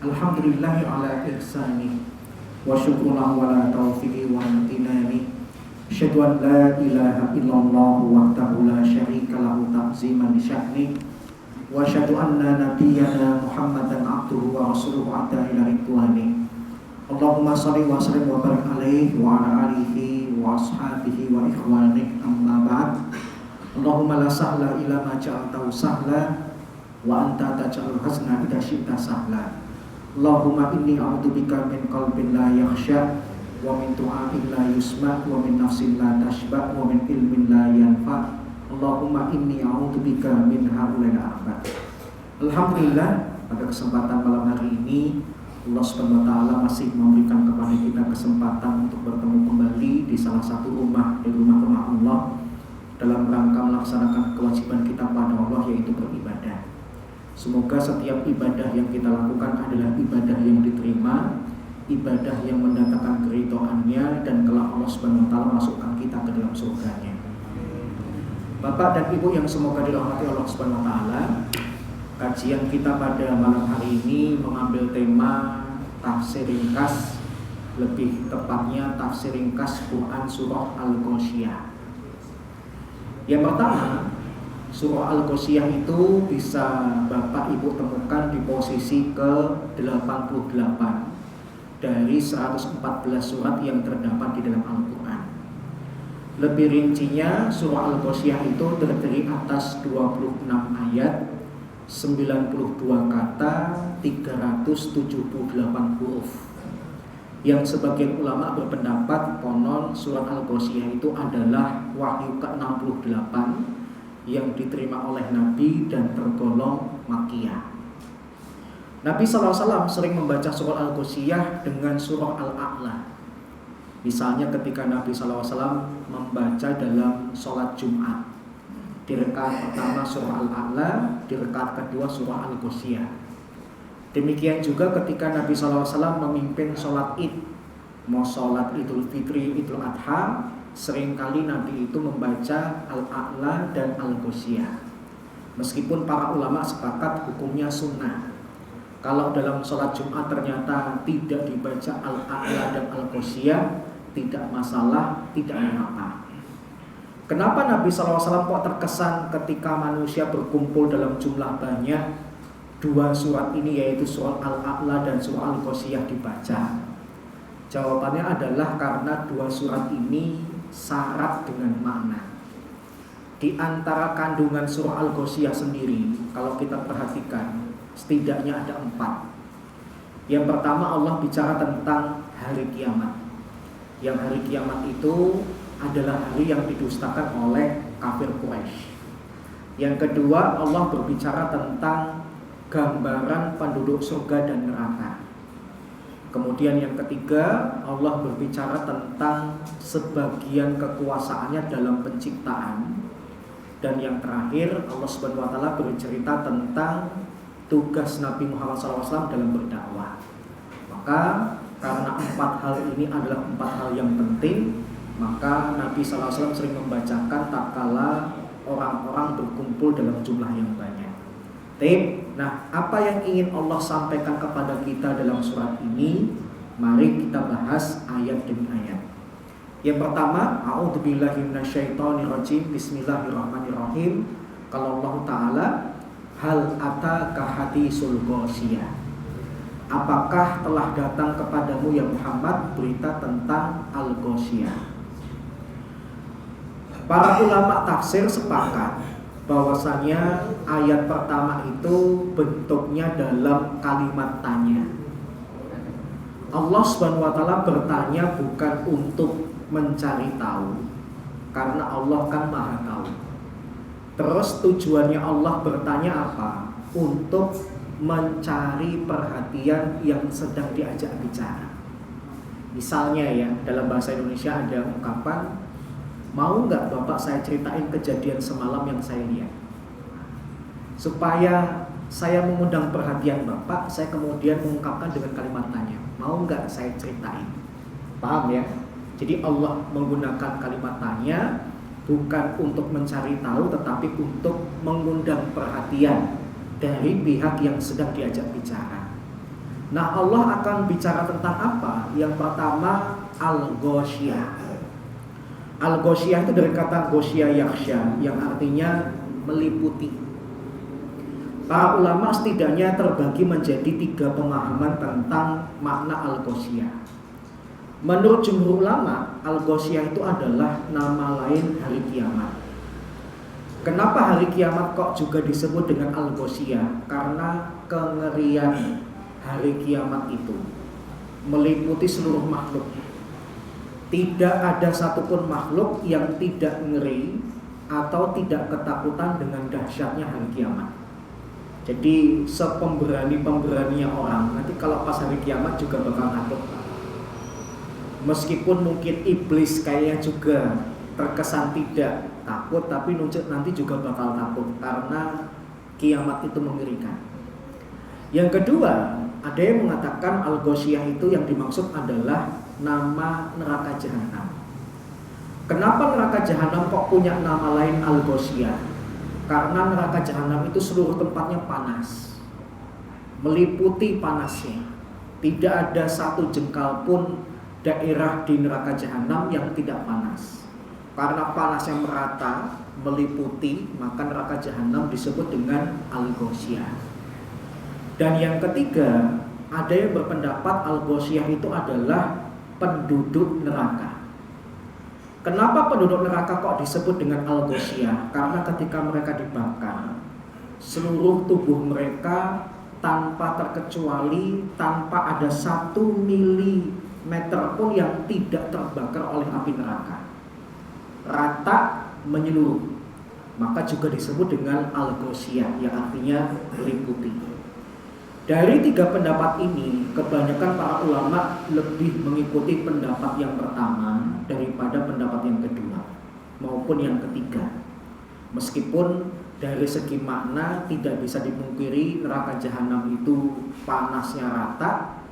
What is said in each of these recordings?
Alhamdulillahi ala ihsani wa syukurlahu ala taufiqi wa amtinani. Asyhadu an la ilaha illallah wahdahu la syarika lahu ta'ziman li sya'ni. Wa asyhadu anna nabiyyana Muhammadan abduhu wa rasuluhu ata ila ridwani. Allahumma shalli wa sallim wa barik alaihi wa ala alihi wa ashabihi wa ikhwani, amma ba'd. Allahumma la sahla illa ma ja'altahu sahla wa anta taj'alul hazna idza syi'ta sahla. Allahumma inni a'udzubika min qalbin la yakhsha wa min du'ain la yusma wa min nafsin la tashba wa min ilmin la yanfa. Allahumma inni a'udzubika min haulil arba. Alhamdulillah, pada kesempatan malam hari ini Allah Subhanahu wa taala masih memberikan kepada kita kesempatan untuk bertemu kembali di salah satu rumah dari rumah-rumah Allah dalam rangka melaksanakan kewajiban kita pada Allah, yaitu beribadah. Semoga setiap ibadah yang kita lakukan adalah ibadah yang diterima, ibadah yang mendatangkan keridhaannya, dan kelak Allah Subhanahu wa taala masukkan kita ke dalam surganya. Bapak dan Ibu yang semoga dirahmati Allah Subhanahu wa taala, kajian kita pada malam hari ini mengambil tema tafsir ringkas, lebih tepatnya tafsir ringkas Quran surah Al-Ghasyiyah. Yang pertama, surah Al-Ghasyiyah itu bisa Bapak Ibu temukan di posisi ke-88 dari 114 surat yang terdapat di dalam Al-Quran. Lebih rincinya, surah Al-Ghasyiyah itu terdiri atas 26 ayat, 92 kata, 378 huruf. Yang sebagian ulama berpendapat konon surat Al-Ghasyiyah itu adalah wahyu ke-68 yang diterima oleh Nabi dan tergolong Makkiyah. Nabi SAW sering membaca surah Al-Ghasyiyah dengan surah Al-A'la. Misalnya ketika Nabi SAW membaca dalam sholat Jumat, di rakaat pertama surah Al-A'la, di rakaat kedua surah Al-Ghasyiyah. Demikian juga ketika Nabi SAW memimpin sholat Id, mau sholat Idul Fitri, Idul Adha, seringkali Nabi itu membaca Al-A'la dan Al-Ghasyiyah. Meskipun para ulama sepakat hukumnya sunnah. Kalau dalam sholat Jumat ternyata tidak dibaca Al-A'la dan Al-Ghasyiyah, tidak masalah, tidak mengapa. Kenapa Nabi SAW kok terkesan ketika manusia berkumpul dalam jumlah banyak, dua surat ini yaitu surat Al-A'la dan surat Al-Ghasyiyah dibaca? Jawabannya adalah karena dua surat ini syarat dengan makna. Di antara kandungan surah Al-Ghasyiyah sendiri, kalau kita perhatikan, setidaknya ada 4. Yang pertama, Allah bicara tentang hari kiamat. Yang hari kiamat itu adalah hari yang didustakan oleh kafir Quraisy. Yang kedua, Allah berbicara tentang gambaran penduduk surga dan neraka. Kemudian yang ketiga, Allah berbicara tentang sebagian kekuasaannya dalam penciptaan. Dan yang terakhir, Allah Subhanahu wa taala bercerita tentang tugas Nabi Muhammad SAW dalam berdakwah. Maka karena 4 hal ini adalah 4 hal yang penting, maka Nabi SAW sering membacakan tatkala orang-orang berkumpul dalam jumlah yang banyak. Nah, apa yang ingin Allah sampaikan kepada kita dalam surat ini? Mari kita bahas ayat demi ayat. Yang pertama, a'udzubillahi minasyaitonirrajim, bismillahirrahmanirrahim. Kalau Allah Ta'ala, hal ataka hadisul Ghasyiyah, apakah telah datang kepadamu ya Muhammad berita tentang Al-Ghasyiyah? Para ulama tafsir sepakat bahwasanya ayat pertama itu bentuknya dalam kalimat tanya. Allah Subhanahu wa taala bertanya bukan untuk mencari tahu, karena Allah kan Maha tahu. Terus tujuannya Allah bertanya apa? Untuk mencari perhatian yang sedang diajak bicara. Misalnya ya, dalam bahasa Indonesia ada ungkapan, mau nggak Bapak saya ceritain kejadian semalam yang saya lihat? Supaya saya mengundang perhatian Bapak, saya kemudian mengungkapkan dengan kalimat tanya, mau nggak saya ceritain? Paham ya? Jadi Allah menggunakan kalimat tanya bukan untuk mencari tahu, tetapi untuk mengundang perhatian dari pihak yang sedang diajak bicara. Nah, Allah akan bicara tentang apa? Yang pertama, al-ghosyiyah. Al-ghosyiyah itu dari kata ghosya yakhsha, yang artinya meliputi. Para ulama setidaknya terbagi menjadi 3 pemahaman tentang makna al-ghosyiyah. Menurut jumhur ulama, al-ghosyiyah itu adalah nama lain hari kiamat. Kenapa hari kiamat kok juga disebut dengan al-ghosyiyah? Karena kengerian hari kiamat itu meliputi seluruh makhluk. Tidak ada satupun makhluk yang tidak ngeri atau tidak ketakutan dengan dahsyatnya hari kiamat. Jadi sepemberani-pemberaninya orang, nanti kalau pas hari kiamat juga bakal takut. Meskipun mungkin iblis kayaknya juga terkesan tidak takut, tapi nanti juga bakal takut karena kiamat itu mengerikan. Yang kedua, ada yang mengatakan al-ghosyiyah itu yang dimaksud adalah nama neraka jahanam. Kenapa neraka jahanam kok punya nama lain al-ghosyiyah? Karena neraka jahanam itu seluruh tempatnya panas, meliputi panasnya. Tidak ada satu jengkal pun daerah di neraka jahanam yang tidak panas. Karena panasnya merata, meliputi, maka neraka jahanam disebut dengan al-ghosyiyah. Dan yang ketiga, ada yang berpendapat al-ghosyiyah itu adalah penduduk neraka. Kenapa penduduk neraka kok disebut dengan al-ghosyiyah? Karena ketika mereka dibakar, seluruh tubuh mereka tanpa terkecuali, tanpa ada 1 milimeter pun yang tidak terbakar oleh api neraka, rata menyeluruh, maka juga disebut dengan al-ghosyiyah, yang artinya meliputi. Dari 3 pendapat ini, kebanyakan para ulama lebih mengikuti pendapat yang pertama daripada pendapat yang kedua maupun yang ketiga. Meskipun dari segi makna tidak bisa dipungkiri neraka jahanam itu panasnya rata,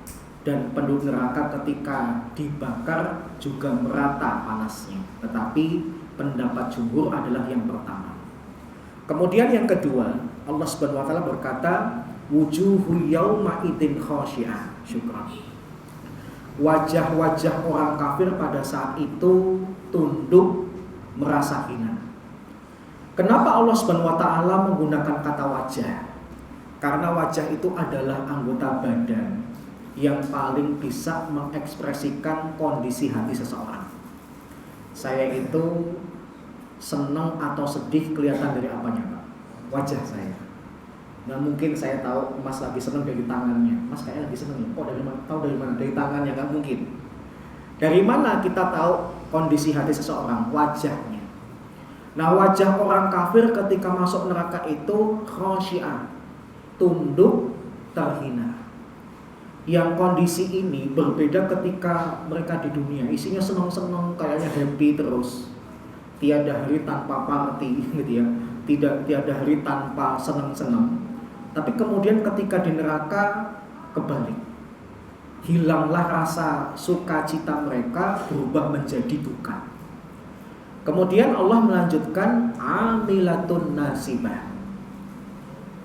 dan penduduk neraka ketika dibakar juga merata panasnya. Tetapi pendapat jumhur adalah yang pertama. Kemudian yang kedua, Allah Subhanahu wa taala berkata, wujuhu yauma idzin khasyi'ah. Syukran. Wajah-wajah orang kafir pada saat itu tunduk, merasa hina. Kenapa Allah Subhanahu wa taala menggunakan kata wajah? Karena wajah itu adalah anggota badan yang paling bisa mengekspresikan kondisi hati seseorang. Saya itu senang atau sedih kelihatan dari apanya, Pak? Wajah saya. Nah, mungkin saya tahu Mas lagi senang dari tangannya. Mas kayaknya lagi senang ya. Oh, dari mana? Tahu dari mana? Dari tangannya, kan mungkin. Dari mana kita tahu kondisi hati seseorang? Wajahnya. Nah, wajah orang kafir ketika masuk neraka itu khasyi'ah, tunduk, terhina. Yang kondisi ini berbeda ketika mereka di dunia. Isinya senang-senang, kayaknya happy terus. Tiada hari tanpa party gitu ya. Tiada hari tanpa senang-senang. Tapi kemudian ketika di neraka kebalik. Hilanglah rasa sukacita mereka, berubah menjadi duka. Kemudian Allah melanjutkan amilatun nasibah,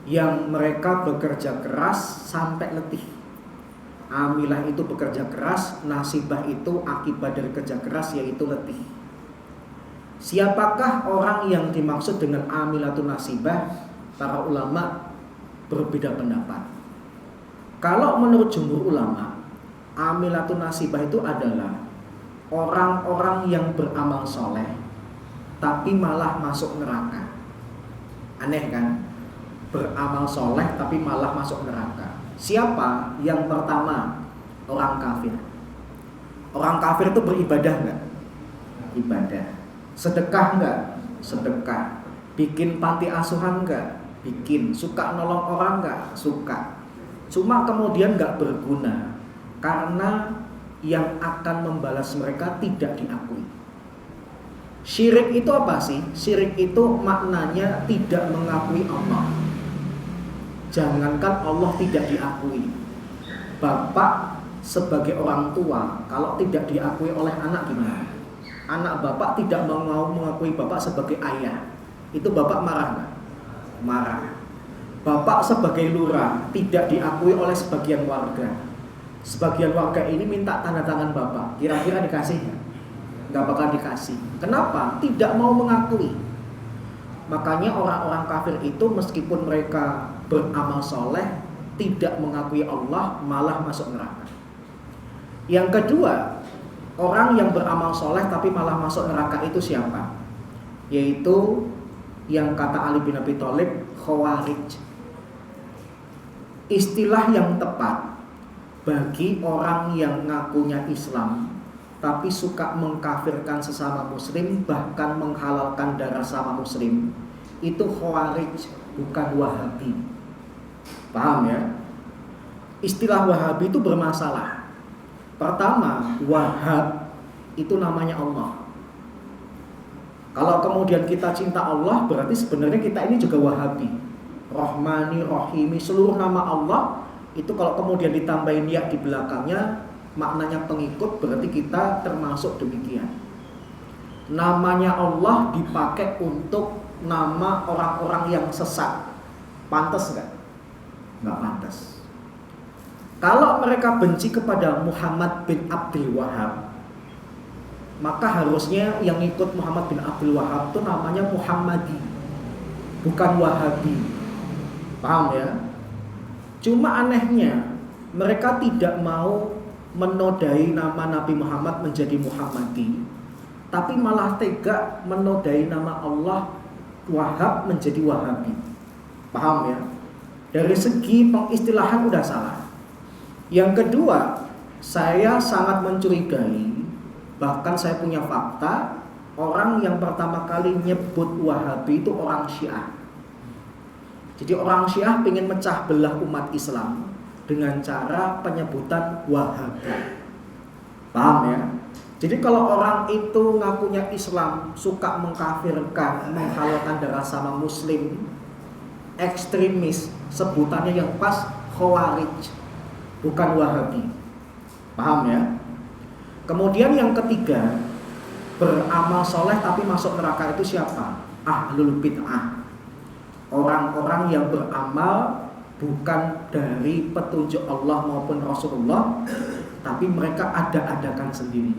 yang mereka bekerja keras sampai letih. Amilah itu bekerja keras, nasibah itu akibat dari kerja keras, yaitu letih. Siapakah orang yang dimaksud dengan amilatun nasibah? Para ulama berbeda pendapat. Kalau menurut jumhur ulama, amilatun nasibah itu adalah orang-orang yang beramal soleh tapi malah masuk neraka. Aneh kan? Beramal soleh tapi malah masuk neraka. Siapa? Yang pertama, orang kafir. Orang kafir itu beribadah enggak? Ibadah. Sedekah enggak? Sedekah. Bikin panti asuhan enggak? Bikin. Suka nolong orang enggak? Suka. Cuma kemudian enggak berguna karena yang akan membalas mereka tidak diakui. Syirik itu apa sih? Syirik itu maknanya tidak mengakui Allah. Jangankan Allah tidak diakui, bapak sebagai orang tua kalau tidak diakui oleh anak gimana? Anak bapak tidak mau mengakui bapak sebagai ayah, itu bapak marah nggak? Marah. Bapak sebagai lurah tidak diakui oleh sebagian warga. Sebagian warga ini minta tanda tangan Bapak. Kira-kira dikasih nggak? Nggak bakal dikasih. Kenapa? Tidak mau mengakui. Makanya orang-orang kafir itu meskipun mereka beramal soleh, tidak mengakui Allah, malah masuk neraka. Yang kedua, orang yang beramal soleh tapi malah masuk neraka itu siapa? Yaitu yang kata Ali bin Abi Thalib, Khawarij. Istilah yang tepat bagi orang yang ngakunya Islam tapi suka mengkafirkan sesama muslim, bahkan menghalalkan darah sama muslim, itu Khawarij, bukan Wahabi. Paham ya? Istilah Wahabi itu bermasalah. Pertama, Wahab itu namanya Allah. Kalau kemudian kita cinta Allah, berarti sebenarnya kita ini juga Wahabi. Rahmani, Rahimi, seluruh nama Allah itu kalau kemudian ditambahin ya di belakangnya, maknanya pengikut, berarti kita termasuk demikian. Namanya Allah dipakai untuk nama orang-orang yang sesat. Pantas nggak? Nggak pantas. Kalau mereka benci kepada Muhammad bin Abdul Wahab, maka harusnya yang ikut Muhammad bin Abdul Wahab itu namanya Muhammadi, bukan Wahabi. Paham ya? Cuma anehnya mereka tidak mau menodai nama Nabi Muhammad menjadi Muhammadi, tapi malah tega menodai nama Allah Wahab menjadi Wahabi. Paham ya? Dari segi pengistilahan udah salah. Yang kedua, saya sangat mencurigai, bahkan saya punya fakta, orang yang pertama kali nyebut Wahabi itu orang Syiah. Jadi orang Syiah ingin mecah belah umat Islam dengan cara penyebutan Wahabi. Paham ya? Jadi kalau orang itu ngakunya Islam, suka mengkafirkan, menghalalkan darah sama muslim, ekstremis, sebutannya yang pas Khawarij, bukan Wahabi. Paham ya? Kemudian yang ketiga, beramal soleh tapi masuk neraka itu siapa? Ahlul bid'ah. Orang-orang yang beramal bukan dari petunjuk Allah maupun Rasulullah, tapi mereka ada-adakan sendiri.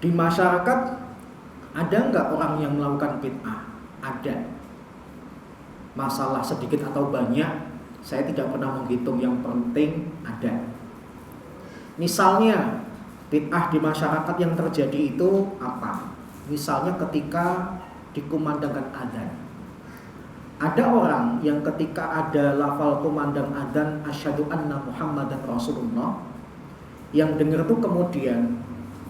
Di masyarakat ada nggak orang yang melakukan bid'ah? Ada. Masalah sedikit atau banyak, saya tidak pernah menghitung, yang penting ada. Misalnya bid'ah di masyarakat yang terjadi itu apa? Misalnya ketika dikumandangkan adzan. Ada orang yang ketika ada lafal kumandang adzan asyhadu anna Muhammadan Rasulullah, yang dengar tuh kemudian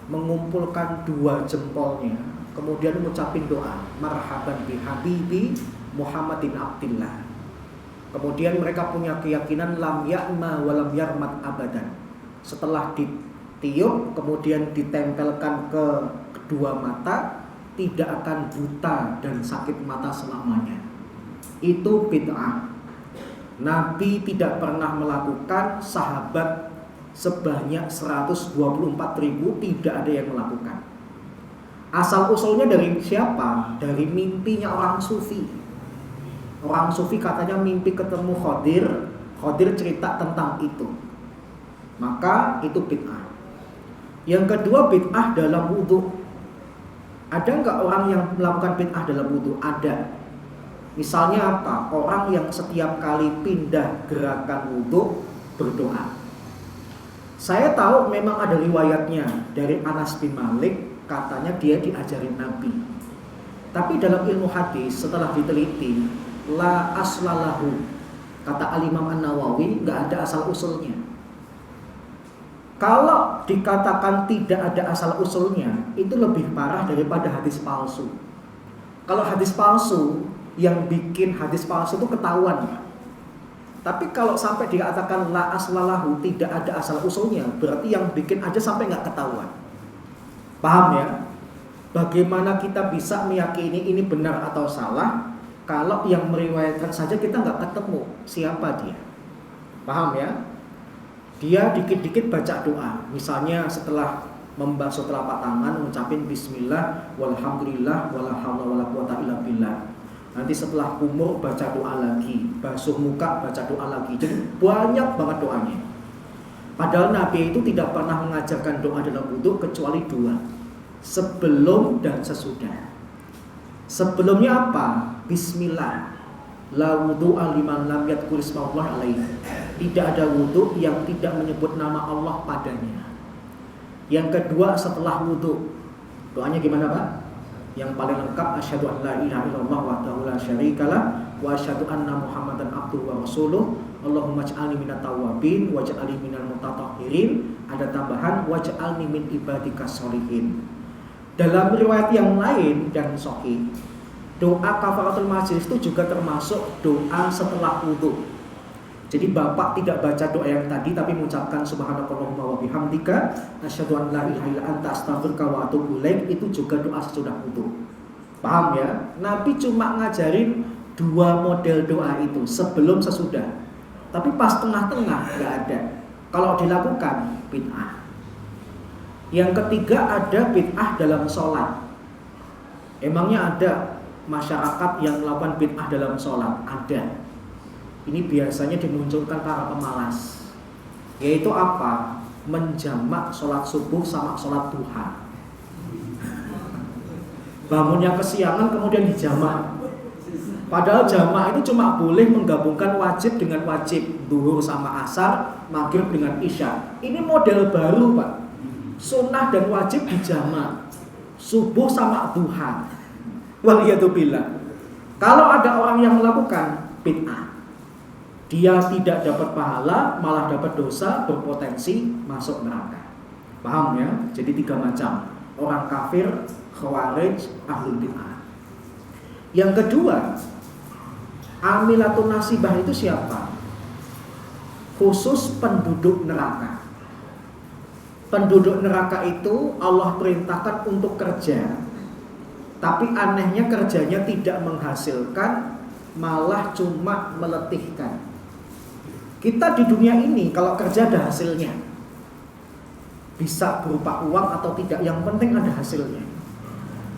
mengumpulkan dua jempolnya, kemudian mengucapin doa marhaban bi habibi Muhammadin Abdillah. Kemudian mereka punya keyakinan lam ya'ma wa lam yarmat abadan. Setelah ditiup kemudian ditempelkan ke kedua mata, tidak akan buta dan sakit mata selamanya. Itu bid'ah. Nabi tidak pernah melakukan, sahabat sebanyak 124.000 tidak ada yang melakukan. Asal usulnya dari siapa? Dari mimpinya orang sufi. Orang sufi katanya mimpi ketemu Khadir, Khadir cerita tentang itu. Maka itu bid'ah. Yang kedua, bid'ah dalam wudu. Ada nggak orang yang melakukan bid'ah dalam wudu? Ada. Misalnya apa? Orang yang setiap kali pindah gerakan wudu berdoa. Saya tahu memang ada riwayatnya dari Anas bin Malik, katanya dia diajarin Nabi. Tapi dalam ilmu hadis setelah diteliti, la aslalahu, kata Al-Imam An-Nawawi, nggak ada asal usulnya. Kalau dikatakan tidak ada asal usulnya, itu lebih parah daripada hadis palsu. Kalau hadis palsu, yang bikin hadis palsu itu ketahuan. Tapi kalau sampai dikatakan la aslalahu, tidak ada asal usulnya, berarti yang bikin aja sampai nggak ketahuan. Paham ya? Bagaimana kita bisa meyakini ini benar atau salah kalau yang meriwayatkan saja kita nggak ketemu siapa dia? Paham ya? Dia dikit-dikit baca doa, misalnya setelah membasuh telapak tangan, mengucapin bismillah, walhamdulillah, wala haula wala quwata illa billah. Nanti setelah kumur baca doa lagi, basuh muka baca doa lagi. Jadi banyak banget doanya. Padahal Nabi itu tidak pernah mengajarkan doa dalam wudhu kecuali dua, sebelum dan sesudah. Sebelumnya apa? Bismillah. La wudhu'a liman lam yadhkur ismallah alaihi. Tidak ada wudhu yang tidak menyebut nama Allah padanya. Yang kedua setelah wudhu, doanya gimana Pak? Yang paling lengkap, asyhadu an la ilaha illallah wahdahu la syarikalah wa asyhadu anna muhammadan abduhu wa rasuluh. Allahumma ij'alni minat tawwabin waj'alni minal mutatahhirin. Ada tambahan waj'alni min ibadikas sholihin. Dalam riwayat yang lain dan sahih, doa kafaratul majlis itu juga termasuk doa setelah wudu. Jadi Bapak tidak baca doa yang tadi tapi mengucapkan subhanakallahumma wa bihamdika asyhadu an la ilaha illa anta astaghfiruka wa atubu ilaik, itu juga doa sesudah wudu. Paham ya? Nabi cuma ngajarin dua model doa itu, sebelum sesudah. Tapi pas tengah-tengah nggak ada. Kalau dilakukan bid'ah. Yang ketiga ada bid'ah dalam sholat. Emangnya ada masyarakat yang melakukan bid'ah dalam sholat? Ada. Ini biasanya dimunculkan para pemalas. Yaitu apa? Menjamak sholat subuh sama sholat duha. Bangunnya kesiangan kemudian dijamak. Padahal jamaah itu cuma boleh menggabungkan wajib dengan wajib, zuhur sama asar, maghrib dengan isya. Ini model baru Pak. Sunnah dan wajib dijamak, subuh sama duha. Waliyadzubillah. Kalau ada orang yang melakukan bid'ah, dia tidak dapat pahala, malah dapat dosa, berpotensi masuk neraka. Paham ya? Jadi tiga macam: orang kafir, khawarij, ahlul bid'ah. Yang kedua, amilatun nasibah itu siapa? Khusus penduduk neraka. Penduduk neraka itu Allah perintahkan untuk kerja, tapi anehnya kerjanya tidak menghasilkan, malah cuma meletihkan. Kita di dunia ini kalau kerja ada hasilnya, bisa berupa uang atau tidak, yang penting ada hasilnya.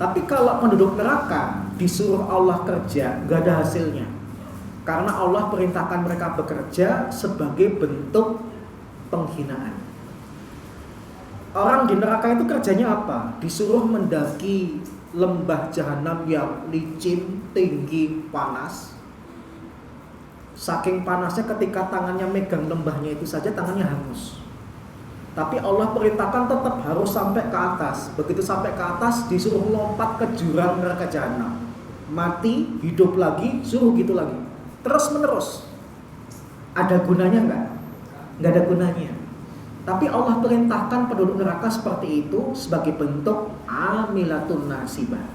Tapi kalau penduduk neraka disuruh Allah kerja, gak ada hasilnya. Karena Allah perintahkan mereka bekerja sebagai bentuk penghinaan. Orang di neraka itu kerjanya apa? Disuruh mendaki lembah jahanam yang licin, tinggi, panas. Saking panasnya ketika tangannya megang lembahnya itu saja tangannya hangus. Tapi Allah perintahkan tetap harus sampai ke atas. Begitu sampai ke atas disuruh lompat ke jurang neraka jahanam. Mati, hidup lagi, suruh gitu lagi. Terus menerus. Ada gunanya enggak? Enggak ada gunanya. Tapi Allah perintahkan penduduk neraka seperti itu sebagai bentuk amilatun nasibah.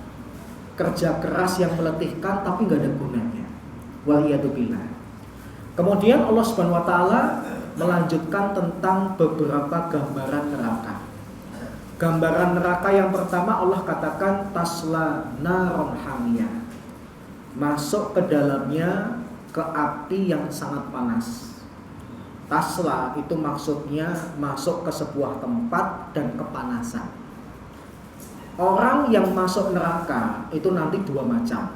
Kerja keras yang meletihkan tapi enggak ada gunanya. Waliyadzubillah. Kemudian Allah Subhanahu wa taala melanjutkan tentang beberapa gambaran neraka. Gambaran neraka yang pertama Allah katakan tasla naron hamiyah. Masuk ke dalamnya ke api yang sangat panas. Tasla itu maksudnya masuk ke sebuah tempat dan kepanasan. Orang yang masuk neraka itu nanti dua macam.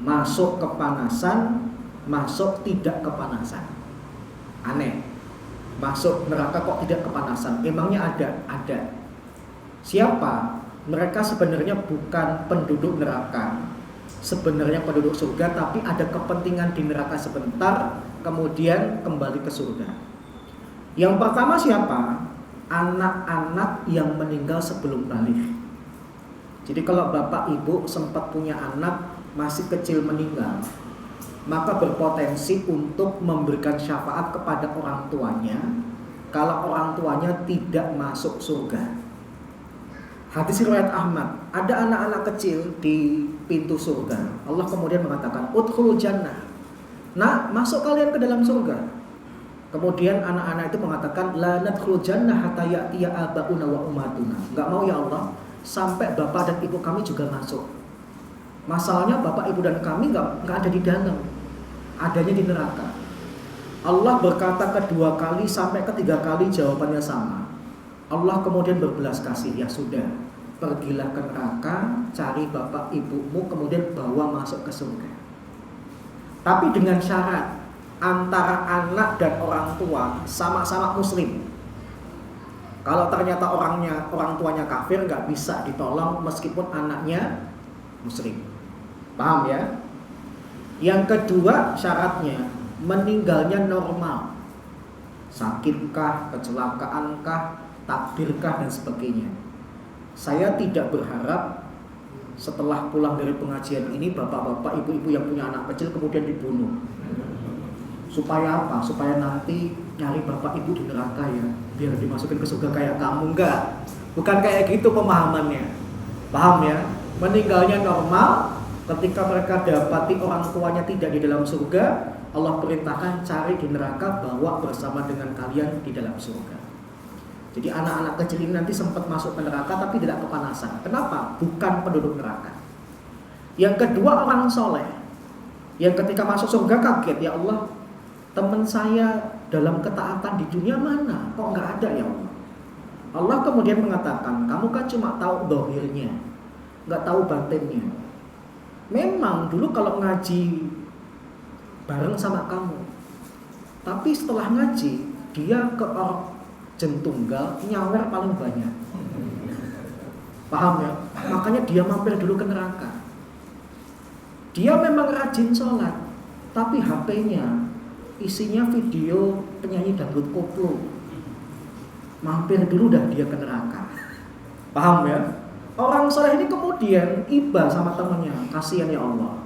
Masuk kepanasan, masuk tidak kepanasan. Aneh. Masuk neraka kok tidak kepanasan? Emangnya ada? Ada. Siapa? Mereka sebenarnya bukan penduduk neraka. Sebenarnya penduduk surga, tapi ada kepentingan di neraka sebentar, kemudian kembali ke surga. Yang pertama siapa? Anak-anak yang meninggal sebelum balik. Jadi kalau bapak ibu sempat punya anak masih kecil meninggal, maka berpotensi untuk memberikan syafaat kepada orang tuanya kalau orang tuanya tidak masuk surga. Hadis riwayat Ahmad, ada anak-anak kecil di pintu surga. Allah kemudian mengatakan, udkhulul jannah. Nah, masuk kalian ke dalam surga. Kemudian anak-anak itu mengatakan, la nadkhulul jannah hatta ya'tiya abauna wa ummatuna. Enggak mau ya Allah, sampai bapak dan ibu kami juga masuk. Masalahnya bapak, ibu dan kami enggak ada di dalam. Adanya di neraka. Allah berkata kedua kali sampai ketiga kali jawabannya sama. Allah kemudian berbelas kasih, ya sudah, pergilah ke neraka, cari bapak ibumu, kemudian bawa masuk ke surga. Tapi dengan syarat antara anak dan orang tua sama-sama muslim. Kalau ternyata orang tuanya kafir, nggak bisa ditolong meskipun anaknya muslim. Paham ya? Yang kedua syaratnya meninggalnya normal. Sakitkah, kecelakaankah, takdirkah dan sebagainya. Saya tidak berharap setelah pulang dari pengajian ini bapak-bapak, ibu-ibu yang punya anak kecil kemudian dibunuh. Supaya apa? Supaya nanti nyari bapak ibu di neraka ya, biar dimasukin ke surga kayak kamu. Enggak, bukan kayak gitu pemahamannya. Paham ya? Meninggalnya normal. Ketika mereka dapati orang tuanya tidak di dalam surga, Allah perintahkan cari di neraka, bawa bersama dengan kalian di dalam surga. Jadi anak-anak kecil ini nanti sempat masuk ke neraka tapi tidak kepanasan. Kenapa? Bukan penduduk neraka. Yang kedua orang soleh, yang ketika masuk surga kaget, ya Allah, teman saya dalam ketaatan di dunia mana? Kok nggak ada ya Allah? Allah kemudian mengatakan, kamu kan cuma tahu dohirnya, nggak tahu batinnya. Memang dulu kalau ngaji bareng sama kamu, tapi setelah ngaji dia ke Jentunggal nyawer paling banyak. Paham ya? Makanya dia mampir dulu ke neraka. Dia memang rajin sholat, tapi HP-nya isinya video penyanyi dangdut koplo. Mampir dulu dah dia ke neraka. Paham ya? Orang soleh ini kemudian iba sama temannya, kasihan ya Allah,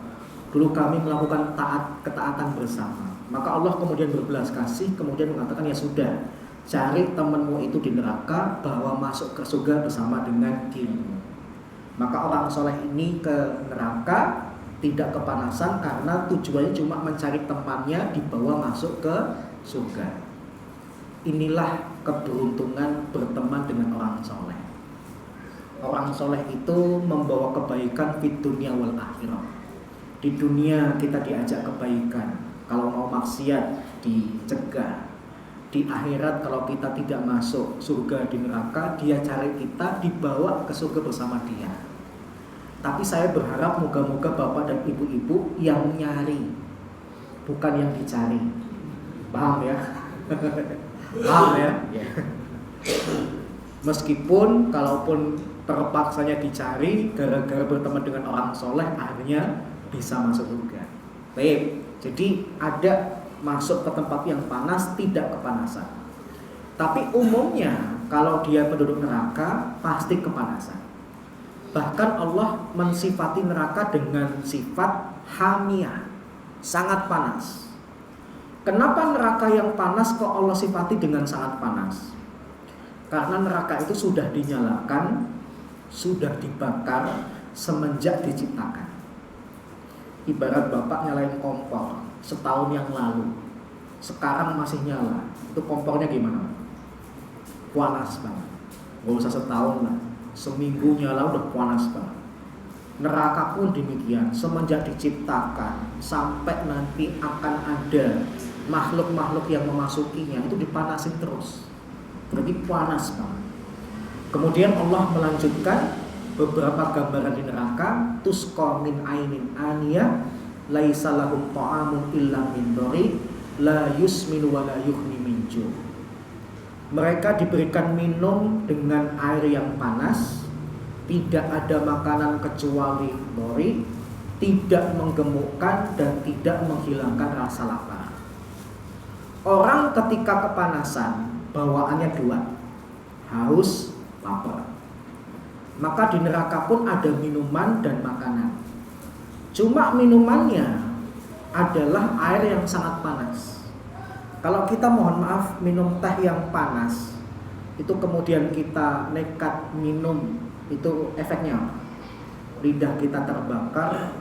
dulu kami melakukan ketaatan bersama. Maka Allah kemudian berbelas kasih, kemudian mengatakan ya sudah, cari temanmu itu di neraka, bawa masuk ke surga bersama dengan dirimu. Maka orang soleh ini ke neraka tidak kepanasan karena tujuannya cuma mencari temannya dibawa masuk ke surga. Inilah keberuntungan berteman dengan orang soleh. Orang soleh itu membawa kebaikan di dunia wal akhirah. Di dunia kita diajak kebaikan, kalau mau maksiat dicegah. Di akhirat kalau kita tidak masuk surga di neraka, dia cari kita dibawa ke surga bersama dia. Tapi saya berharap moga-moga bapak dan ibu-ibu yang nyari, bukan yang dicari. Paham ya? Paham ya? Meskipun kalaupun terpaksanya dicari gara-gara berteman dengan orang soleh, akhirnya bisa masuk surga. Baik, jadi ada masuk ke tempat yang panas tidak kepanasan. Tapi umumnya kalau dia penduduk neraka pasti kepanasan. Bahkan Allah mensifati neraka dengan sifat hamiyah, sangat panas. Kenapa neraka yang panas kok Allah sifati dengan sangat panas? Karena neraka itu sudah dinyalakan, sudah dibakar semenjak diciptakan. Ibarat bapak nyalain kompor setahun yang lalu, sekarang masih nyala, itu kompornya gimana? Panas banget. Gak usah setahun lah, seminggu nyala udah panas banget. Neraka pun demikian, semenjak diciptakan sampai nanti akan ada makhluk-makhluk yang memasukinya, itu dipanasin terus. Berarti panas banget. Kemudian Allah melanjutkan beberapa gambaran di neraka, tusqa min ainin aniyah laisa lahum ta'amun illa min dhari la yusminu wa la yughni min ju'. Mereka diberikan minum dengan air yang panas, tidak ada makanan kecuali dhari, tidak menggemukkan dan tidak menghilangkan rasa lapar. Orang ketika kepanasan bawaannya dua, haus, lapar. Maka di neraka pun ada minuman dan makanan. Cuma minumannya adalah air yang sangat panas. Kalau kita mohon maaf minum teh yang panas, itu kemudian kita nekat minum, itu efeknya apa? Lidah kita terbakar,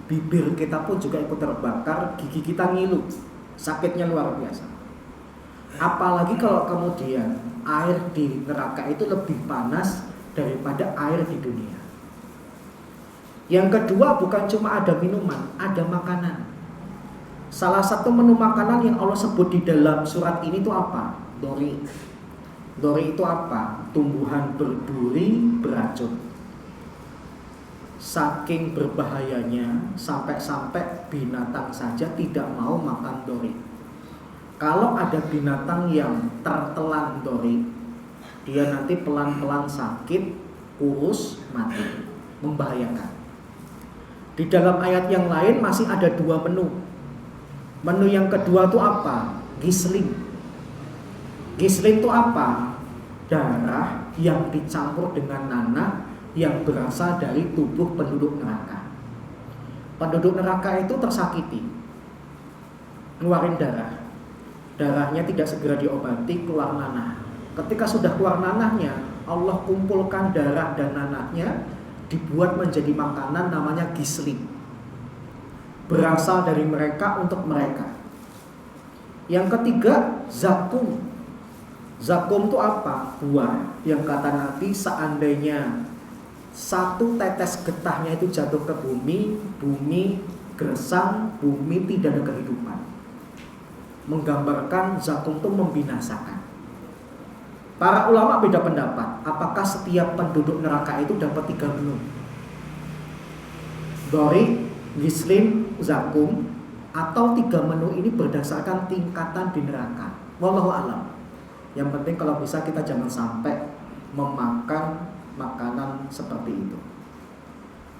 bibir kita pun juga ikut terbakar, gigi kita ngilu, sakitnya luar biasa. Apalagi kalau kemudian air di neraka itu lebih panas daripada air di dunia. Yang kedua, bukan cuma ada minuman, ada makanan. Salah satu menu makanan yang Allah sebut di dalam surat ini itu apa? Dori. Dori itu apa? Tumbuhan berduri beracun. saking berbahayanya sampai-sampai binatang saja tidak mau makan dori. Kalau ada binatang yang tertelan dori, dia nanti pelan-pelan sakit, kurus, mati, membahayakan. Di dalam ayat yang lain masih ada 2 menu. Menu yang kedua itu apa? Gisling. Gisling itu apa? Darah yang dicampur dengan nanah yang berasal dari tubuh penduduk neraka. Penduduk neraka itu tersakiti, keluarin darah. Darahnya tidak segera diobati, keluar nanah. Ketika sudah keluar nanahnya, Allah kumpulkan darah dan nanahnya, dibuat menjadi makanan namanya gisling. Berasal dari mereka untuk mereka. Yang ketiga, zakum. Zakum itu apa? Buah yang kata Nabi seandainya 1 tetes getahnya itu jatuh ke bumi, bumi gersang, bumi tidak ada kehidupan. Menggambarkan zakum itu membinasakan. Para ulama beda pendapat, apakah setiap penduduk neraka itu dapat 3 menu? Dori, gisling, zakum, atau 3 menu ini berdasarkan tingkatan di neraka. Wallahu a'lam. Yang penting kalau bisa kita jangan sampai memakan makanan seperti itu.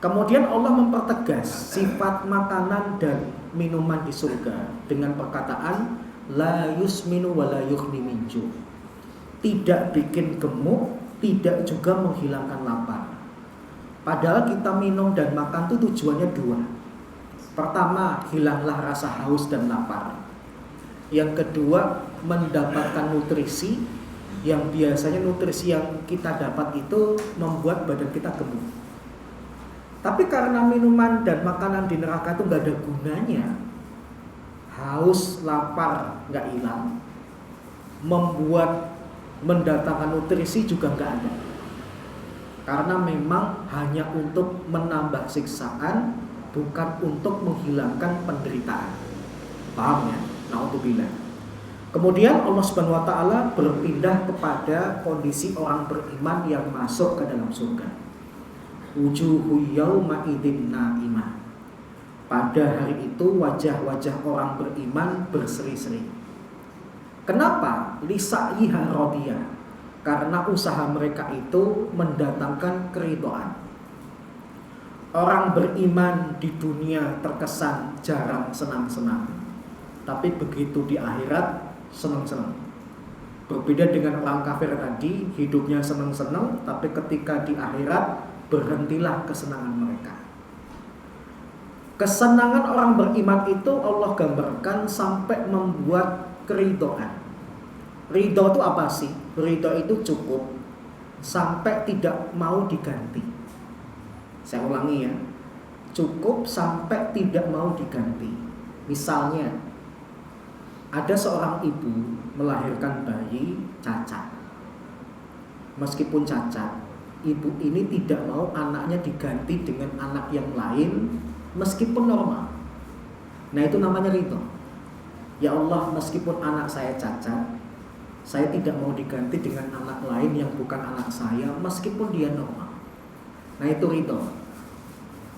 Kemudian Allah mempertegas sifat makanan dan minuman di surga dengan perkataan la yusminu wa la yughni min ju'. Tidak bikin gemuk, tidak juga menghilangkan lapar. Padahal kita minum dan makan itu tujuannya 2. Pertama, hilanglah rasa haus dan lapar. Yang kedua, mendapatkan nutrisi yang biasanya nutrisi yang kita dapat itu membuat badan kita gemuk. Tapi karena minuman dan makanan di neraka itu gak ada gunanya, haus, lapar gak hilang, membuat mendatangkan nutrisi juga gak ada. Karena memang hanya untuk menambah siksaan, bukan untuk menghilangkan penderitaan. Paham ya? Na'udzubillah. Kemudian Allah Subhanahu wa taala berpindah kepada kondisi orang beriman yang masuk ke dalam surga. Wujuhu yauma idzin na'imah. Pada hari itu wajah-wajah orang beriman berseri-seri. Kenapa? Lisa'yiha radiyah. Karena usaha mereka itu mendatangkan keridhaan. Orang beriman di dunia terkesan jarang senang-senang, tapi begitu di akhirat senang-senang. Berbeda dengan orang kafir tadi, hidupnya senang-senang, tapi ketika di akhirat berhentilah kesenangan mereka. Kesenangan orang beriman itu Allah gambarkan sampai membuat keridhaan. Ridho itu apa sih? Ridho itu cukup sampai tidak mau diganti. Saya ulangi ya, cukup sampai tidak mau diganti. Misalnya, ada seorang ibu melahirkan bayi cacat. Meskipun cacat, ibu ini tidak mau anaknya diganti dengan anak yang lain meskipun normal. Nah itu namanya ridho. Ya Allah, meskipun anak saya cacat, saya tidak mau diganti dengan anak lain yang bukan anak saya meskipun dia normal. Nah itu ridho.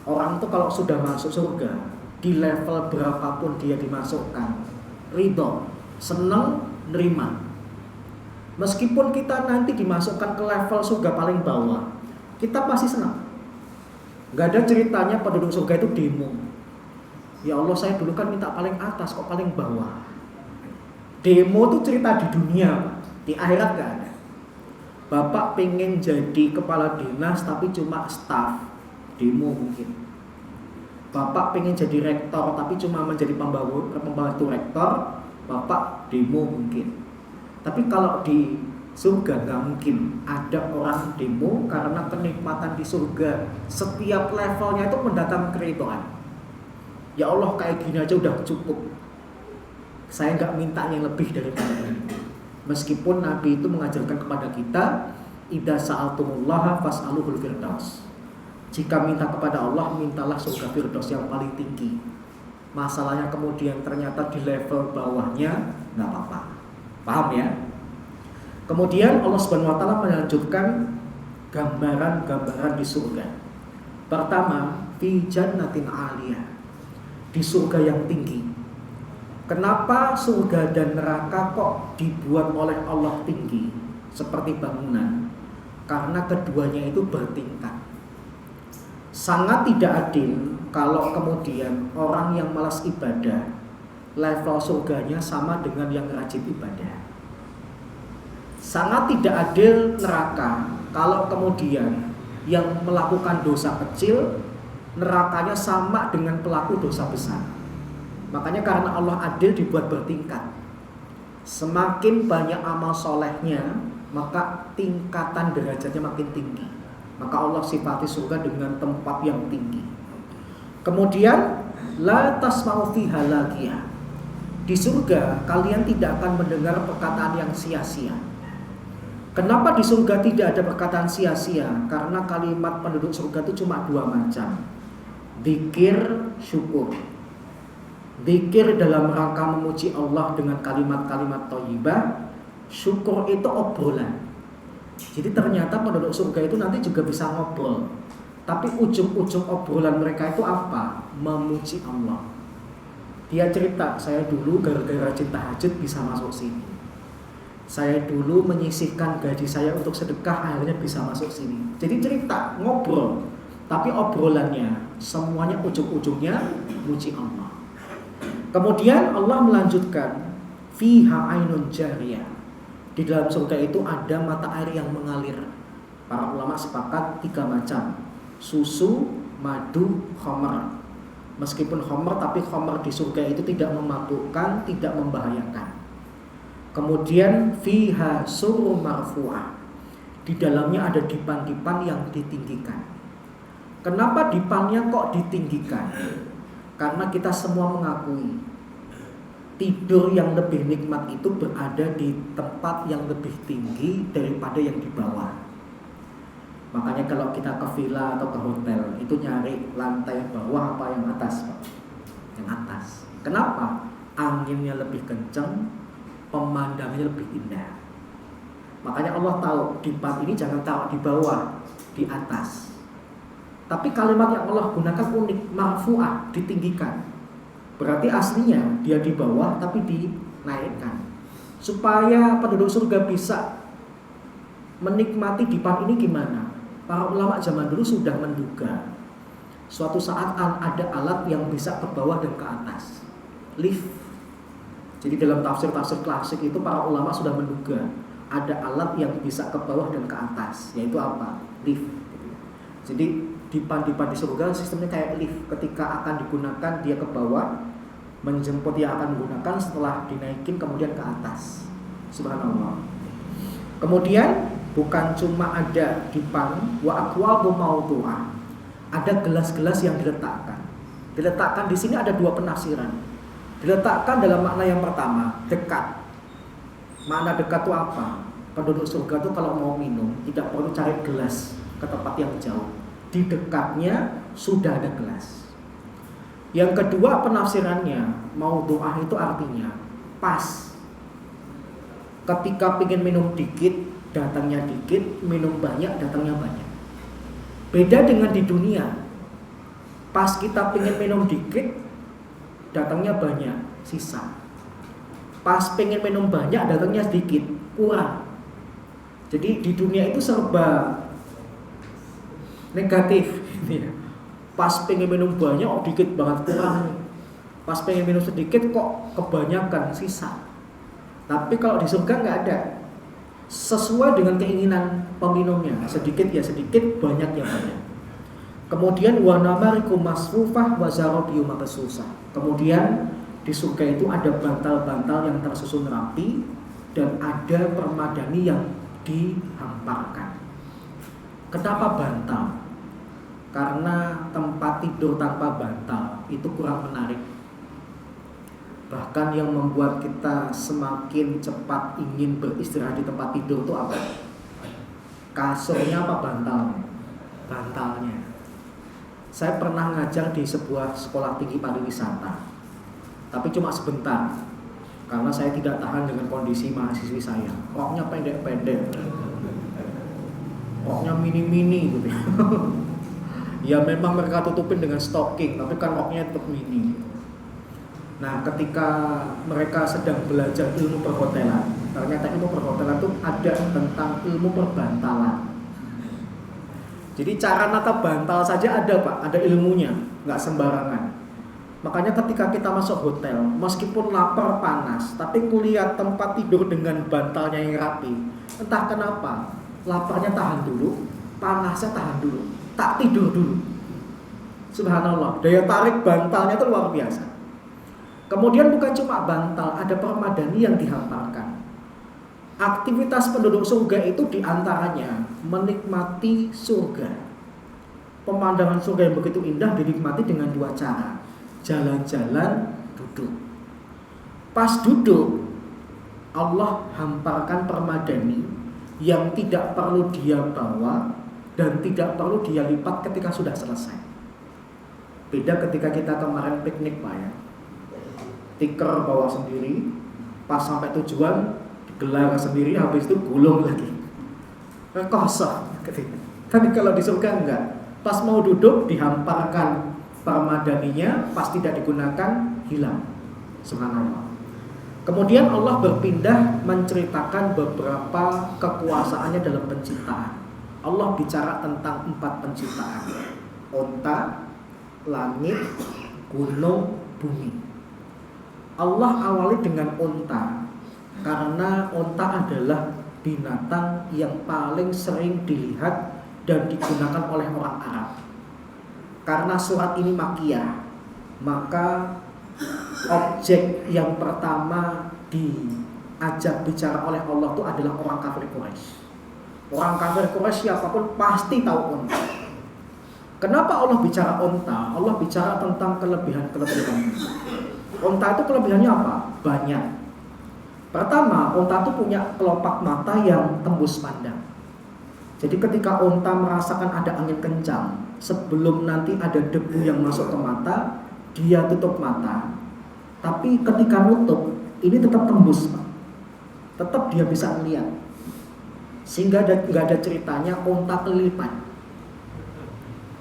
Orang itu kalau sudah masuk surga, di level berapapun dia dimasukkan, ridho, senang, nerima. Meskipun kita nanti dimasukkan ke level surga paling bawah, kita pasti senang. Gak ada ceritanya penduduk surga itu demo. Ya Allah, saya dulu kan minta paling atas, kok paling bawah. Demo itu cerita di dunia, di akhirat gak ada. Bapak pengen jadi kepala dinas tapi cuma staf, demo mungkin. Bapak pengen jadi rektor tapi cuma menjadi pembantu rektor, Bapak demo mungkin. Tapi kalau di surga gak mungkin ada orang demo, karena kenikmatan di surga setiap levelnya itu mendatangkan keridhaan. Ya Allah, kayak gini aja udah cukup, saya gak minta yang lebih daripada ini. Meskipun Nabi itu mengajarkan kepada kita, idza sa'altumullaha fas'aluhul firdaus. Jika minta kepada Allah, mintalah surga firdaus yang paling tinggi. Masalahnya kemudian ternyata di level bawahnya, gak apa-apa. Paham ya? Kemudian Allah Subhanahu wa taala melanjutkan gambaran-gambaran di surga. Pertama, fi jannatin aliyah, di surga yang tinggi. Kenapa surga dan neraka kok dibuat oleh Allah tinggi seperti bangunan? Karena keduanya itu bertingkat. Sangat tidak adil kalau kemudian orang yang malas ibadah level surganya sama dengan yang rajin ibadah. Sangat tidak adil neraka kalau kemudian yang melakukan dosa kecil nerakanya sama dengan pelaku dosa besar. Makanya karena Allah adil dibuat bertingkat. Semakin banyak amal solehnya, maka tingkatan derajatnya makin tinggi. Maka Allah sifati surga dengan tempat yang tinggi. Kemudian la tasma'u fiha laghiyah. Di surga kalian tidak akan mendengar perkataan yang sia-sia. Kenapa di surga tidak ada perkataan sia-sia? Karena kalimat penduduk surga itu cuma dua macam. Dzikir, syukur. Dzikir dalam rangka memuji Allah dengan kalimat-kalimat thayyibah. Syukur itu obrolan. Jadi ternyata penduduk surga itu nanti juga bisa ngobrol. Tapi ujung-ujung obrolan mereka itu apa? Memuji Allah. Dia cerita, saya dulu gara-gara rajin tahajud bisa masuk sini. Saya dulu menyisihkan gaji saya untuk sedekah, akhirnya bisa masuk sini. Jadi cerita, ngobrol. Tapi obrolannya semuanya ujung-ujungnya muji Allah. Kemudian Allah melanjutkan, fiha ainun jariyah. Di dalam surga itu ada mata air yang mengalir. Para ulama sepakat 3 macam. Susu, madu, khamar. Meskipun khamar, tapi khamar di surga itu tidak memabukkan, tidak membahayakan. Kemudian fiha surur marfu'ah. Di dalamnya ada dipan-dipan yang ditinggikan. Kenapa dipannya kok ditinggikan? Karena kita semua mengakui tidur yang lebih nikmat itu berada di tempat yang lebih tinggi daripada yang di bawah. Makanya kalau kita ke villa atau ke hotel itu nyari lantai bawah apa yang atas, Pak? Yang atas. Kenapa? Anginnya lebih kencang, pemandangannya lebih indah. Makanya Allah tahu dipan ini jangan taruh di bawah, di atas. Tapi kalimat yang Allah gunakan unik, marfu'ah, ditinggikan. Berarti aslinya dia di bawah tapi dinaikkan. Supaya penduduk surga bisa menikmati dipan ini gimana? Para ulama zaman dulu sudah menduga suatu saat ada alat yang bisa ke bawah dan ke atas. Lift. Jadi dalam tafsir-tafsir klasik itu para ulama sudah menduga ada alat yang bisa ke bawah dan ke atas, yaitu apa? Lift. Jadi dipan-dipan di surga sistemnya kayak lift. Ketika akan digunakan dia ke bawah, menjemput yang akan menggunakan, setelah dinaikin kemudian ke atas. Subhanallah. Kemudian bukan cuma ada dipan, wa aqwabu mawdu'ah. Ada gelas-gelas yang diletakkan. Diletakkan di sini ada 2 penafsiran. Diletakkan dalam makna yang pertama, dekat. Makna dekat itu apa? Penduduk surga itu kalau mau minum tidak perlu cari gelas ke tempat yang jauh. Di dekatnya sudah ada gelas. Yang kedua penafsirannya, maudhu'ah itu artinya pas. Ketika ingin minum dikit, datangnya dikit, minum banyak, datangnya banyak. Beda dengan di dunia. Pas kita ingin minum dikit, datangnya banyak, sisa. Pas pengen minum banyak, datangnya sedikit, kurang. Jadi di dunia itu serba negatif. Pas pengen minum banyak, oh dikit banget, kurang. Pas pengen minum sedikit, kok kebanyakan, sisa. Tapi kalau di surga nggak ada. Sesuai dengan keinginan peminumnya, sedikit ya sedikit, banyak ya banyak. Kemudian wa namarikum masfufah wa zarabiyu mabsusah. Kemudian di surga itu ada bantal-bantal yang tersusun rapi dan ada permadani yang dihamparkan. Kenapa bantal? Karena tempat tidur tanpa bantal itu kurang menarik. Bahkan yang membuat kita semakin cepat ingin beristirahat di tempat tidur itu apa? Kasurnya apa bantalnya? Bantalnya. Saya pernah ngajar di sebuah sekolah tinggi pariwisata, tapi cuma sebentar, karena saya tidak tahan dengan kondisi mahasiswi saya. Roknya pendek-pendek, roknya mini-mini gitu. Ya memang mereka tutupin dengan stocking, tapi kan roknya tetap mini. Nah, ketika mereka sedang belajar ilmu perhotelan, ternyata ilmu perhotelan itu ada tentang ilmu perbantalan. Jadi cara nata bantal saja ada Pak, ada ilmunya, nggak sembarangan. Makanya ketika kita masuk hotel, meskipun lapar panas, tapi kulihat tempat tidur dengan bantalnya yang rapi, entah kenapa, laparnya tahan dulu, panasnya tahan dulu, tak tidur dulu. Subhanallah, daya tarik bantalnya itu luar biasa. Kemudian bukan cuma bantal, ada permadani yang dihamparkan. Aktivitas penduduk surga itu diantaranya menikmati surga. Pemandangan surga yang begitu indah dinikmati dengan dua cara. Jalan-jalan, duduk. Pas duduk, Allah hamparkan permadani yang tidak perlu dia bawa dan tidak perlu dia lipat ketika sudah selesai. Beda ketika kita kemarin piknik Pak ya. Tikar bawa sendiri, pas sampai tujuan gelar sendiri, habis itu gulung lagi kosong. Tapi kalau di surga enggak, pas mau duduk dihamparkan permadaninya, pas tidak digunakan hilang. Subhanallah. Kemudian Allah berpindah menceritakan beberapa kekuasaannya dalam penciptaan. Allah bicara tentang 4 penciptaan: onta, langit, gunung, bumi. Allah awali dengan onta karena onta adalah binatang yang paling sering dilihat dan digunakan oleh orang Arab. Karena surat ini Makkiyah, maka objek yang pertama diajak bicara oleh Allah itu adalah orang kafir Quraisy. Orang kafir Quraisy siapapun pasti tahu onta. Kenapa Allah bicara onta? Allah bicara tentang kelebihan-kelebihan. Onta itu kelebihannya apa? Banyak. Pertama, onta itu punya kelopak mata yang tembus pandang. Jadi ketika onta merasakan ada angin kencang, sebelum nanti ada debu yang masuk ke mata, dia tutup mata. Tapi ketika nutup, ini tetap tembus, Pak. Tetap dia bisa melihat. Sehingga nggak ada ceritanya onta kelilipan.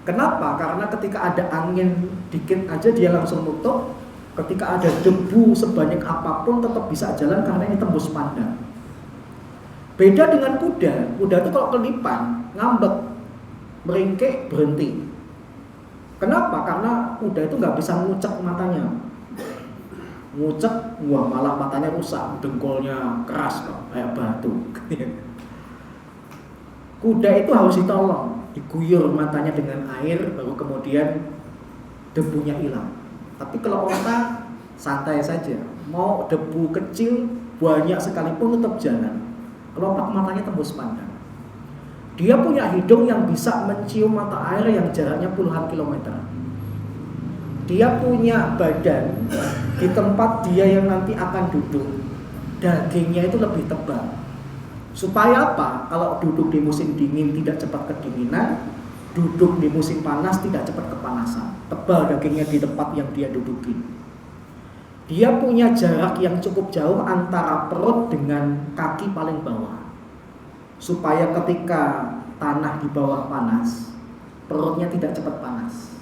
Kenapa? Karena ketika ada angin dikit aja dia langsung nutup. Ketika ada debu sebanyak apapun tetap bisa jalan karena ini tembus pandang. Beda dengan kuda. Kuda itu kalau kelipan, ngambek, meringkik, berhenti. Kenapa? Karena kuda itu nggak bisa ngucek matanya. Ngucek, wah malah matanya rusak, dengkulnya keras kok, kayak batu. Kuda itu harus ditolong, diguyur matanya dengan air, baru kemudian debunya hilang. Tapi kalau onta santai saja, mau debu kecil banyak sekalipun tetap jalan. Kelopak matanya tembus pandang. Dia punya hidung yang bisa mencium mata air yang jaraknya puluhan kilometer. Dia punya badan di tempat dia yang nanti akan duduk, dagingnya itu lebih tebal. Supaya apa? Kalau duduk di musim dingin tidak cepat kedinginan, duduk di musim panas tidak cepat kepanasan. Tebal dagingnya di tempat yang dia duduki. Dia punya jarak yang cukup jauh antara perut dengan kaki paling bawah. Supaya ketika tanah di bawah panas, perutnya tidak cepat panas.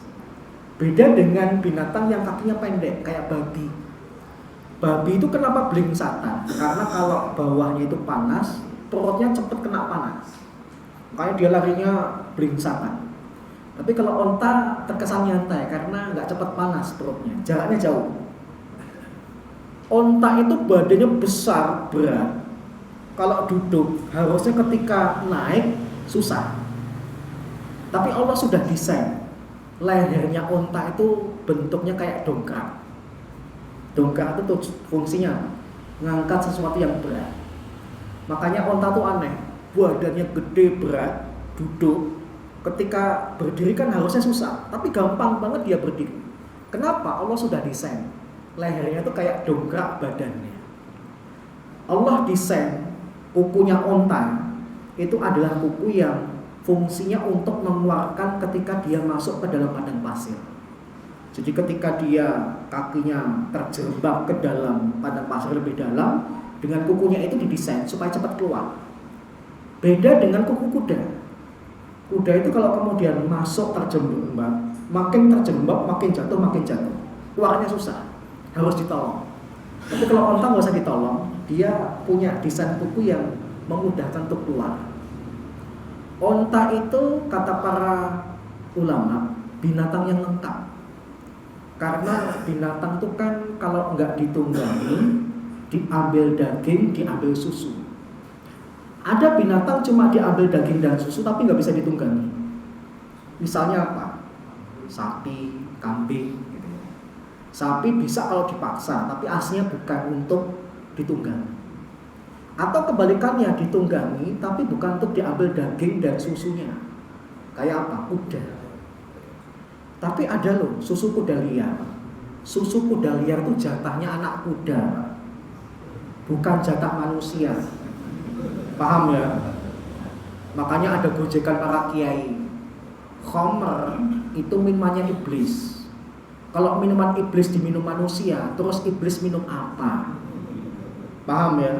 Beda dengan binatang yang kakinya pendek kayak babi. Babi itu kenapa blingsatan? Karena kalau bawahnya itu panas, perutnya cepat kena panas. Makanya dia larinya blingsatan. Tapi kalau onta terkesan nyantai karena nggak cepat panas perutnya, jaraknya jauh. Onta itu badannya besar, berat. Kalau duduk harusnya ketika naik susah. Tapi Allah sudah desain lehernya onta itu bentuknya kayak dongkrak. Dongkrak itu fungsinya ngangkat sesuatu yang berat. Makanya onta itu aneh, badannya gede berat, duduk. Ketika berdiri kan harusnya susah, tapi gampang banget dia berdiri. Kenapa? Allah sudah desain lehernya itu kayak dongkrak badannya. Allah desain kukunya onta itu adalah kuku yang fungsinya untuk mengeluarkan ketika dia masuk ke dalam padang pasir. Jadi ketika dia kakinya terjebak ke dalam padang pasir lebih dalam, dengan kukunya itu didesain supaya cepat keluar. Beda dengan kuku kuda. Kuda itu kalau kemudian masuk terjembab, makin terjembab, makin jatuh, keluarnya susah, harus ditolong. Tapi kalau onta nggak usah ditolong, dia punya desain kuku yang memudahkan untuk keluar. Onta itu kata para ulama binatang yang lengkap, karena binatang itu kan kalau nggak ditunggangi, diambil daging, diambil susu. Ada binatang cuma diambil daging dan susu tapi nggak bisa ditunggangi. Misalnya apa? Sapi, kambing gitu. Sapi bisa kalau dipaksa, tapi aslinya bukan untuk ditunggangi. Atau kebalikannya, ditunggangi tapi bukan untuk diambil daging dan susunya. Kayak apa? Kuda. Tapi ada loh susu kuda liar. Susu kuda liar itu jatahnya anak kuda, bukan jatah manusia. Paham ya? Makanya ada gojekan para kiai. Khomer itu minumannya iblis. Kalau minuman iblis diminum manusia, terus iblis minum apa? Paham ya?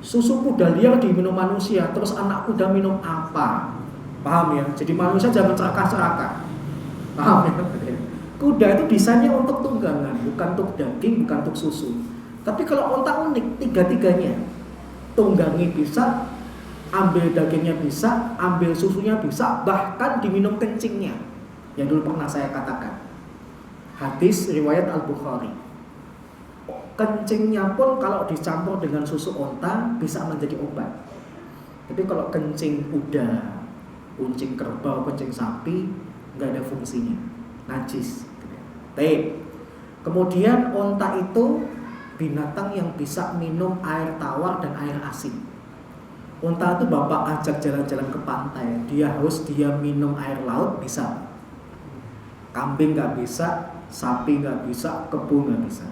Susu kuda liar diminum manusia, terus anak kuda minum apa? Paham ya? Jadi manusia jangan serakah-serakah. Paham ya? Kuda itu desainnya untuk tunggangan, bukan untuk daging, bukan untuk susu. Tapi kalau onta unik, tiga-tiganya. Tunggangi bisa, ambil dagingnya bisa, ambil susunya bisa, bahkan diminum kencingnya. Yang dulu pernah saya katakan. Hadis riwayat Al-Bukhari. Kencingnya pun kalau dicampur dengan susu onta bisa menjadi obat. Tapi kalau kencing kuda, kencing kerbau, kencing sapi, nggak ada fungsinya, najis. Kemudian onta itu binatang yang bisa minum air tawar dan air asin. Unta itu bapak ajak jalan-jalan ke pantai, dia haus, dia minum air laut bisa. Kambing nggak bisa, sapi nggak bisa, kebo nggak bisa.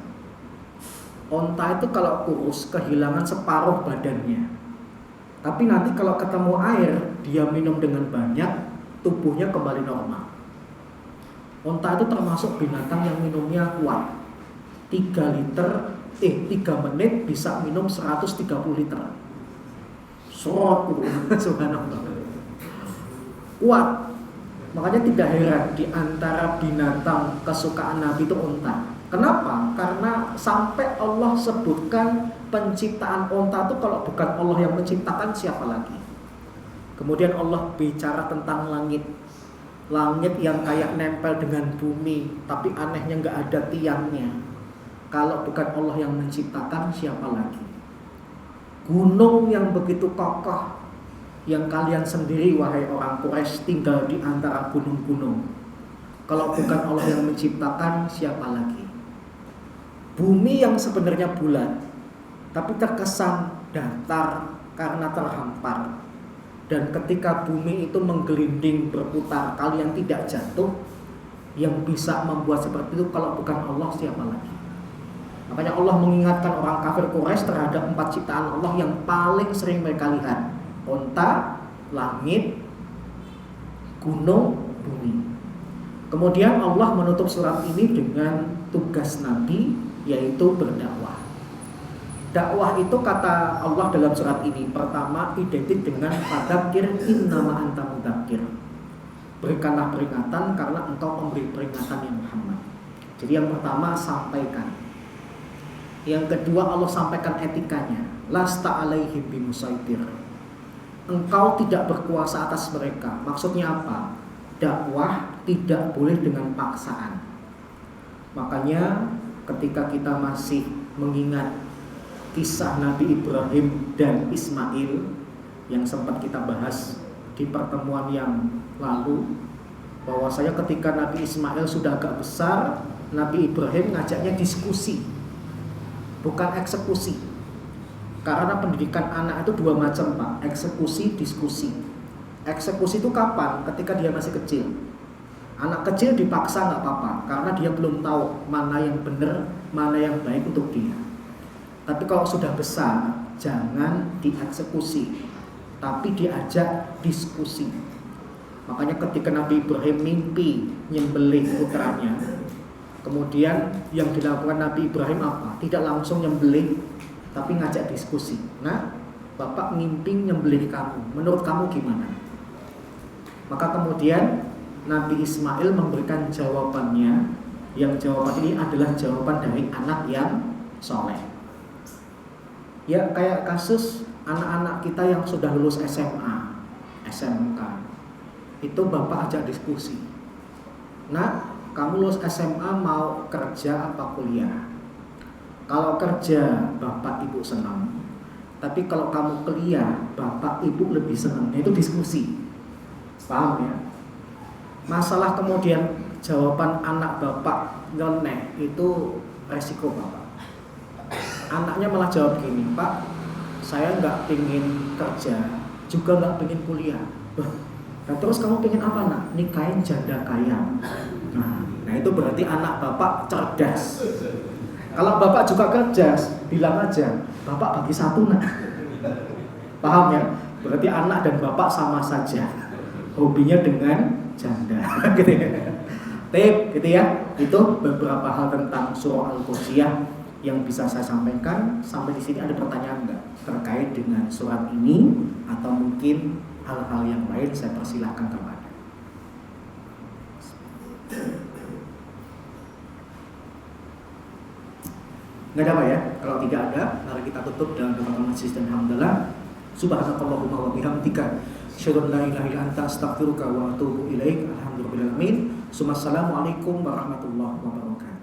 Unta itu kalau kurus kehilangan separuh badannya. Tapi nanti kalau ketemu air, dia minum dengan banyak, tubuhnya kembali normal. Unta itu termasuk binatang yang minumnya kuat. 3 menit bisa minum 130 liter. Subhanallah. Kuat. Makanya tidak heran di antara binatang kesukaan Nabi itu unta. Kenapa? Karena sampai Allah sebutkan penciptaan unta itu kalau bukan Allah yang menciptakan siapa lagi? Kemudian Allah bicara tentang langit. Langit yang kayak nempel dengan bumi, tapi anehnya nggak ada tiangnya. Kalau bukan Allah yang menciptakan siapa lagi? Gunung yang begitu kokoh, yang kalian sendiri wahai orang Quraisy tinggal di antara gunung-gunung. Kalau bukan Allah yang menciptakan siapa lagi? Bumi yang sebenarnya bulat, tapi terkesan datar karena terhampar. Dan ketika bumi itu menggelinding berputar, kalian tidak jatuh. Yang bisa membuat seperti itu kalau bukan Allah siapa lagi? Makanya Allah mengingatkan orang kafir Quraisy terhadap 4 ciptaan Allah yang paling sering mereka lihat. Unta, langit, gunung, bumi. Kemudian Allah menutup surat ini dengan tugas Nabi, yaitu berdakwah. Dakwah itu kata Allah dalam surat ini, pertama identik dengan fadzakir innama anta mudzakir. Berikanlah peringatan karena engkau memberi peringatan ya Muhammad. Jadi yang pertama sampaikan. Yang kedua Allah sampaikan etikanya, lasta alaihim bimusaitir. Engkau tidak berkuasa atas mereka. Maksudnya apa? Dakwah tidak boleh dengan paksaan. Makanya ketika kita masih mengingat kisah Nabi Ibrahim dan Ismail yang sempat kita bahas di pertemuan yang lalu, bahwasanya ketika Nabi Ismail sudah agak besar, Nabi Ibrahim ngajaknya diskusi, bukan eksekusi. Karena pendidikan anak itu 2 macam Pak, eksekusi, diskusi. Eksekusi itu kapan? Ketika dia masih kecil. Anak kecil dipaksa nggak apa-apa, karena dia belum tahu mana yang benar, mana yang baik untuk dia. Tapi kalau sudah besar, jangan dieksekusi, tapi diajak diskusi. Makanya ketika Nabi Ibrahim mimpi nyembelih putranya, kemudian yang dilakukan Nabi Ibrahim apa? Tidak langsung nyembelih, tapi ngajak diskusi. Nah, Bapak mimpi nyembelih kamu, menurut kamu gimana? Maka kemudian Nabi Ismail memberikan jawabannya, yang jawaban ini adalah jawaban dari anak yang soleh. Ya kayak kasus anak-anak kita yang sudah lulus SMA, SMK, itu bapak ajak diskusi. Nah, kamu lulus SMA mau kerja apa kuliah? Kalau kerja bapak ibu senang, tapi kalau kamu kuliah bapak ibu lebih senang. Itu diskusi. Paham ya? Masalah kemudian jawaban anak bapak nyeleneh itu resiko bapak. Anaknya malah jawab gini, Pak, saya nggak pingin kerja, juga nggak pingin kuliah. Nah terus kamu pingin apa nak? Nikahin janda kaya. Nah itu berarti anak bapak cerdas. Kalau bapak juga kerja, bilang aja, bapak bagi satu nak. Paham ya? Berarti anak dan bapak sama saja. Hobinya dengan janda. Gitu ya. Tip, gitu ya. Itu beberapa hal tentang surah Al-Ghashiyah yang bisa saya sampaikan. Sampai di sini ada pertanyaan nggak terkait dengan surat ini atau mungkin hal-hal yang lain? Saya persilahkan kepada. Nggak ada Pak ya? Kalau tidak ada, mari kita tutup dengan doa majlis dan hamdalah. Subhanakallahumma wa bihamdika, asyhadu an la ilaha illa anta, astaghfiruka wa atubu ilaik. Alhamdulillahirabbil alamin. Assalamualaikum warahmatullahi wabarakatuh.